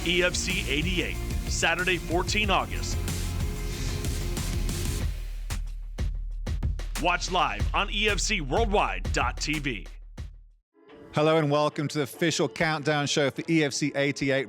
EFC 88, Saturday, 14 August. Watch live on EFCWorldwide.tv. Hello and welcome to the official countdown show for EFC 88.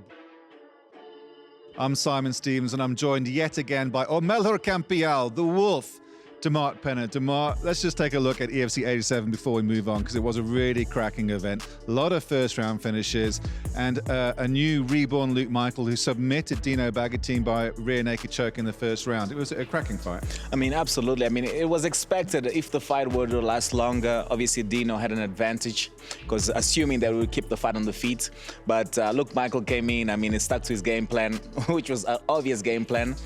I'm Simon Stevens and I'm joined yet again by Melhor Campeão, the Wolf, Demarte Pena. Demarte, let's just take a look at EFC 87 before we move on, because it was a really cracking event. A lot of first-round finishes and a new reborn Luke Michael who submitted Dino Bagatine by rear naked choke in the first round. It was a cracking fight. I mean, absolutely. I mean, it was expected if the fight were to last longer. Obviously, Dino had an advantage because assuming that we would keep the fight on the feet. But Luke Michael came in. I mean, he stuck to his game plan, which was an obvious game plan.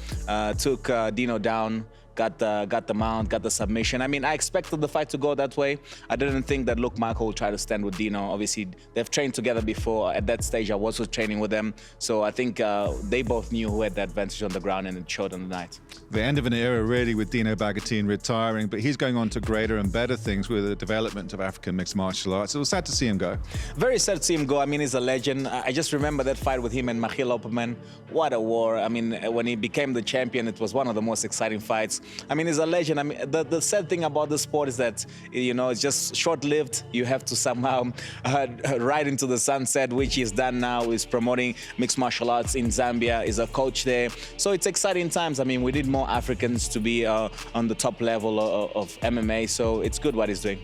Took Dino down. Got the mount, got the submission. I mean, I expected the fight to go that way. I didn't think that Luke Michael would try to stand with Dino. Obviously, they've trained together before. At that stage, I was also training with them. So I think they both knew who had the advantage on the ground, and it showed on the night. The end of an era, really, with Dino Bagatine retiring, but he's going on to greater and better things with the development of African mixed martial arts. It was sad to see him go. Very sad to see him go. I mean, he's a legend. I just remember that fight with him and Michiel Opperman. What a war. I mean, when he became the champion, it was one of the most exciting fights. I mean, he's a legend. I mean, the sad thing about the sport is that, you know, it's just short-lived. You have to somehow ride into the sunset, which he's done now. He's promoting mixed martial arts in Zambia. He's a coach there. So it's exciting times. I mean, we need more Africans to be on the top level of MMA. So it's good what he's doing.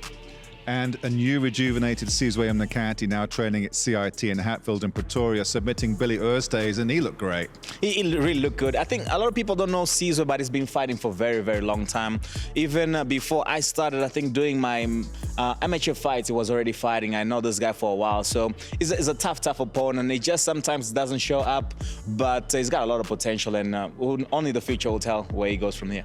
And a new rejuvenated Sizwe Mnakati now training at CIT in Hatfield and Pretoria, submitting Billy Erstays, and he looked great. He really looked good. I think a lot of people don't know Sizwe, but he's been fighting for a very, very long time. Even before I started, I think, doing my amateur fights, he was already fighting. I know this guy for a while. So he's a tough opponent. He just sometimes doesn't show up, but he's got a lot of potential, and only the future will tell where he goes from here.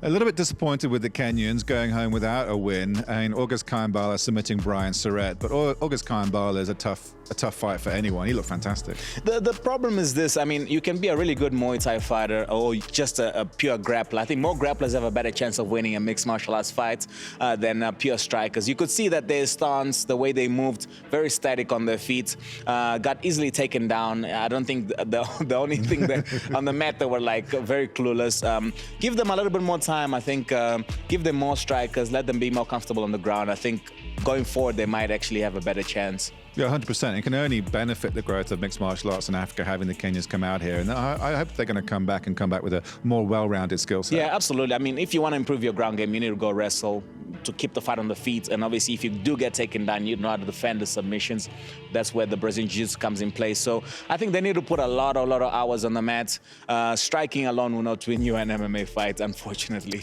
A little bit disappointed with the Kenyans going home without a win, and August Kaimbala submitting Brian Surratt. But August Kaimbala is a tough fight for anyone. He looked fantastic. The problem is this. I mean, you can be a really good Muay Thai fighter or just a pure grappler. I think more grapplers have a better chance of winning a mixed martial arts fight than pure strikers. You could see that their stance, the way they moved, very static on their feet, got easily taken down. I don't think the only thing that on the mat they were like very clueless. Give them a little bit more time. I think give them more strikers, let them be more comfortable on the ground. I think going forward they might actually have a better chance. Yeah, 100%. It can only benefit the growth of mixed martial arts in Africa having the Kenyans come out here. And I hope they're going to come back with a more well-rounded skill set. Yeah, absolutely. I mean, if you want to improve your ground game, you need to go wrestle to keep the fight on the feet. And obviously, if you do get taken down, you know how to defend the submissions. That's where the Brazilian Jiu-Jitsu comes in place. So I think they need to put a lot of hours on the mat. Striking alone will not win you an MMA fight, unfortunately.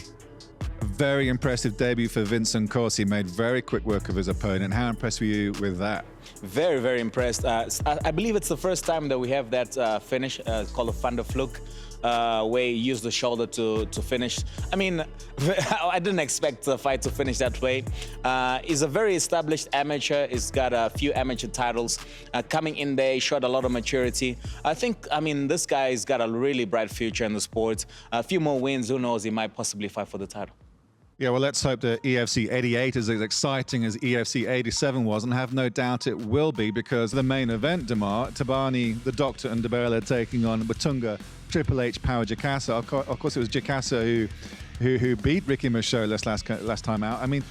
Very impressive debut for Vincent Corsi. Made very quick work of his opponent. How impressed were you with that? Very, very impressed. I believe it's the first time that we have that finish called a Thunderfluke, where he used the shoulder to finish. I mean, I didn't expect the fight to finish that way. He's a very established amateur. He's got a few amateur titles. Coming in there, he showed a lot of maturity. I mean, this guy's got a really bright future in the sport. A few more wins, who knows, he might possibly fight for the title. Yeah, well, let's hope that EFC 88 is as exciting as EFC 87 was, and have no doubt it will be, because the main event, Demarte, Tabani, the Doctor, and Ndebele taking on Batunga, Triple H, Power Jakasa. Of course, it was Jakasa who beat Ricky Michaud last time out. I mean,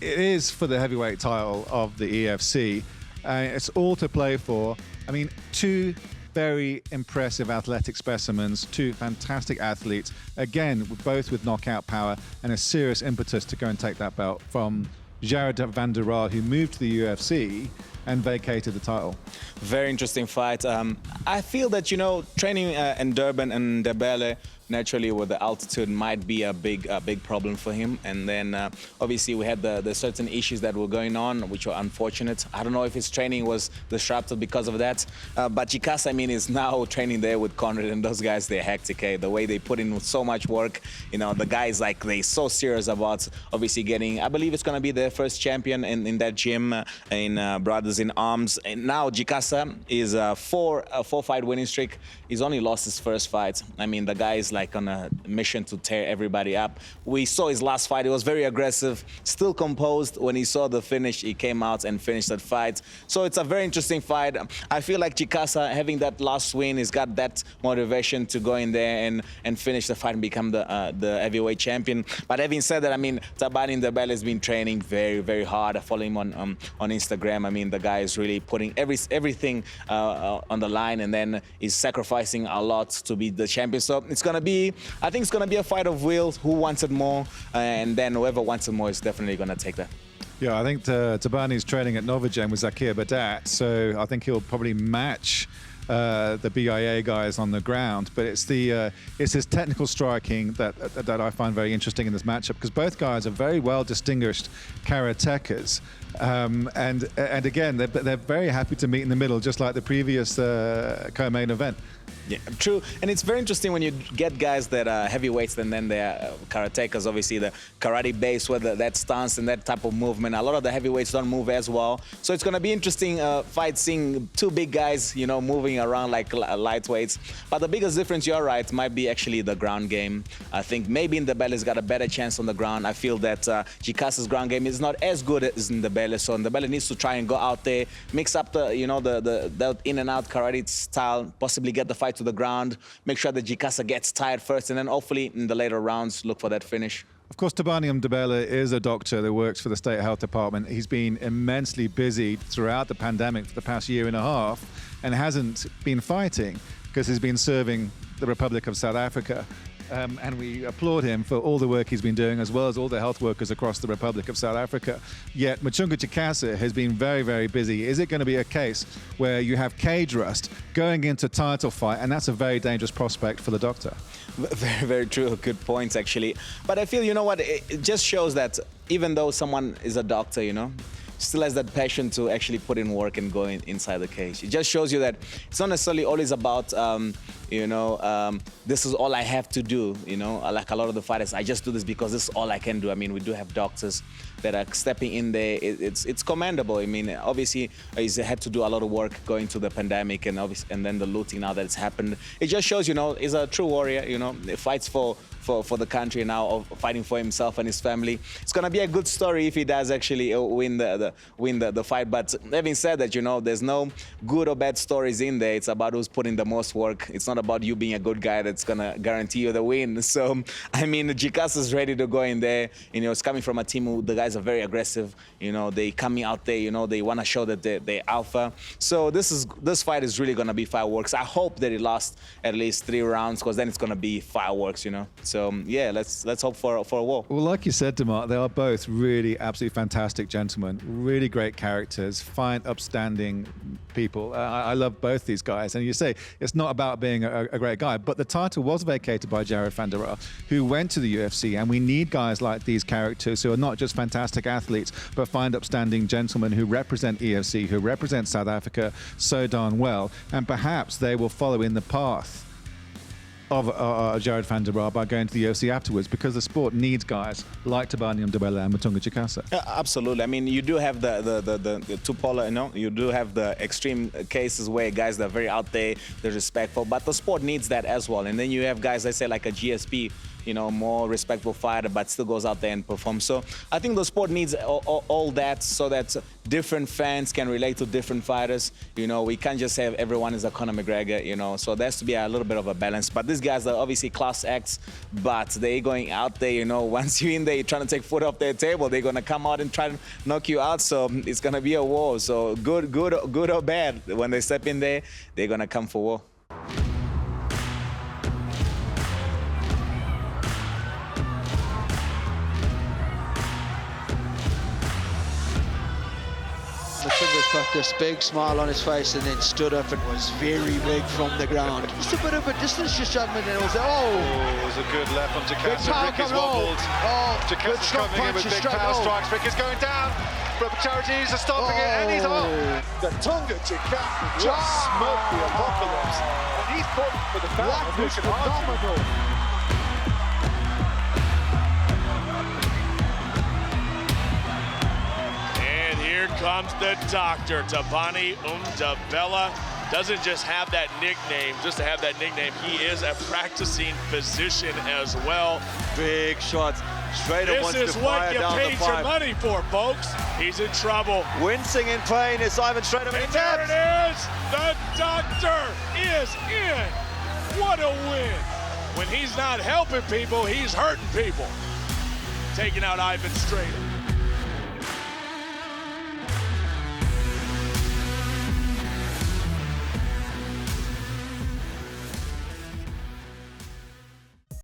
it is for the heavyweight title of the EFC. It's all to play for. I mean, two very impressive athletic specimens, two fantastic athletes, again, both with knockout power and a serious impetus to go and take that belt from Jared van der Raal, who moved to the UFC and vacated the title. Very interesting fight. I feel that, you know, training in Durban and Ndebele, naturally with the altitude, might be a big problem for him. And then obviously we had the certain issues that were going on, which were unfortunate. I don't know if his training was disrupted because of that. But Jakasa, I mean, is now training there with Conrad, and those guys, they're hectic. The way they put in so much work, you know, the guys, like, they're so serious about obviously getting, I believe it's going to be their first champion in that gym in Brothers arms in arms. And now Jikasa is a four-fight winning streak. He's only lost his first fight. I mean, the guy is like on a mission to tear everybody up. We saw his last fight. He was very aggressive, still composed. When he saw the finish, he came out and finished that fight. So it's a very interesting fight. I feel like Jikasa, having that last win, he's got that motivation to go in there and finish the fight and become the heavyweight champion. But having said that, I mean, Tabani Ndebele has been training very, very hard. I follow him on Instagram. I mean, the guy is really putting everything on the line, and then he's sacrificing a lot to be the champion. So it's gonna be, I think it's gonna be a fight of wills. Who wants it more? And then whoever wants it more is definitely gonna take that. Yeah, I think Tabani's training at Novogem with Zakir Badat, so I think he'll probably match the BIA guys on the ground, but it's his technical striking that I find very interesting in this matchup, because both guys are very well distinguished karatekas, and again they're very happy to meet in the middle, just like the previous co-main event. Yeah, true. And it's very interesting when you get guys that are heavyweights and then they're karatekas. Obviously, the karate base with that stance and that type of movement. A lot of the heavyweights don't move as well. So it's going to be interesting fight seeing two big guys, you know, moving around like lightweights. But the biggest difference, you're right, might be actually the ground game. I think maybe Ndebele's got a better chance on the ground. I feel that Jikasa's ground game is not as good as Ndebele. So Ndebele needs to try and go out there, mix up the in and out karate style, possibly get the fight to the ground, make sure that Jikasa gets tired first, and then hopefully in the later rounds look for that finish. Of course, Tabani Ndebele is a doctor that works for the State Health Department. He's been immensely busy throughout the pandemic for the past year and a half and hasn't been fighting because he's been serving the Republic of South Africa. And we applaud him for all the work he's been doing, as well as all the health workers across the Republic of South Africa. Yet Muchunga Jikasa has been very, very busy. Is it going to be a case where you have cage rust going into title fight, and that's a very dangerous prospect for the doctor? Very, very true. Good points, actually. But I feel, you know what, it just shows that even though someone is a doctor, you know, still has that passion to actually put in work and go inside the cage. It just shows you that it's not necessarily always about, this is all I have to do, you know, like a lot of the fighters, I just do this because this is all I can do. I mean, we do have doctors that are stepping in there. It's commendable. I mean, obviously, he's had to do a lot of work going through the pandemic and then the looting now that it's happened. It just shows, you know, he's a true warrior, you know, he fights for the country now, of fighting for himself and his family. It's gonna be a good story if he does actually win the fight. But having said that, you know, there's no good or bad stories in there. It's about who's putting the most work. It's not about you being a good guy that's gonna guarantee you the win. So I mean, Jikasa's ready to go in there. You know, it's coming from a team who the guys are very aggressive. You know, they coming out there. You know, they want to show that they're alpha. So this fight is really gonna be fireworks. I hope that it lasts at least 3 rounds, because then it's gonna be fireworks. You know. So yeah, let's hope for a war. Well, like you said, Demarte, they are both really absolutely fantastic gentlemen, really great characters, fine, upstanding people. I love both these guys. And you say it's not about being a great guy, but the title was vacated by Jared van der Raal, who went to the UFC, and we need guys like these characters who are not just fantastic athletes, but fine, upstanding gentlemen who represent EFC, who represent South Africa so darn well, and perhaps they will follow in the path of Jared van der Raal by going to the UFC afterwards, because the sport needs guys like Tabani Ndebele and Muchunga Jikasa. Absolutely. I mean, you do have the two polar, you know, you do have the extreme cases where guys that are very out there, they're respectful, but the sport needs that as well. And then you have guys, let's say, like a GSP, you know, more respectful fighter, but still goes out there and performs. So I think the sport needs all that, so that different fans can relate to different fighters. You know, we can't just have everyone is a Conor McGregor, you know, so there has to be a little bit of a balance. But these guys are obviously class acts, but they're going out there, you know, once you're in there, you're trying to take food off their table, they're going to come out and try to knock you out. So it's going to be a war. So good or bad, when they step in there, they're going to come for war. Muchunga's got this big smile on his face and then stood up and was very big from the ground. Just a bit of a distance just up and then it was, it was a good left on Jikasa. Rick is wobbled. Jikasa's coming in with big power strikes. Rick is going down. But charities are stopping it, and he's off. The Tonga Jikasa just smoked the apocalypse. And he's fought for the battle of phenomenal. comes the doctor. Tabani Umdabella doesn't just have that nickname, just to have that nickname. He is a practicing physician as well. Big shots. Straight up This wants is to what fire you down the paid your pipe. money for, folks. He's in trouble. Wincing in pain is Ivan Stratum. And there it is. The doctor is in. What a win. When he's not helping people, he's hurting people. Taking out Ivan Stratum.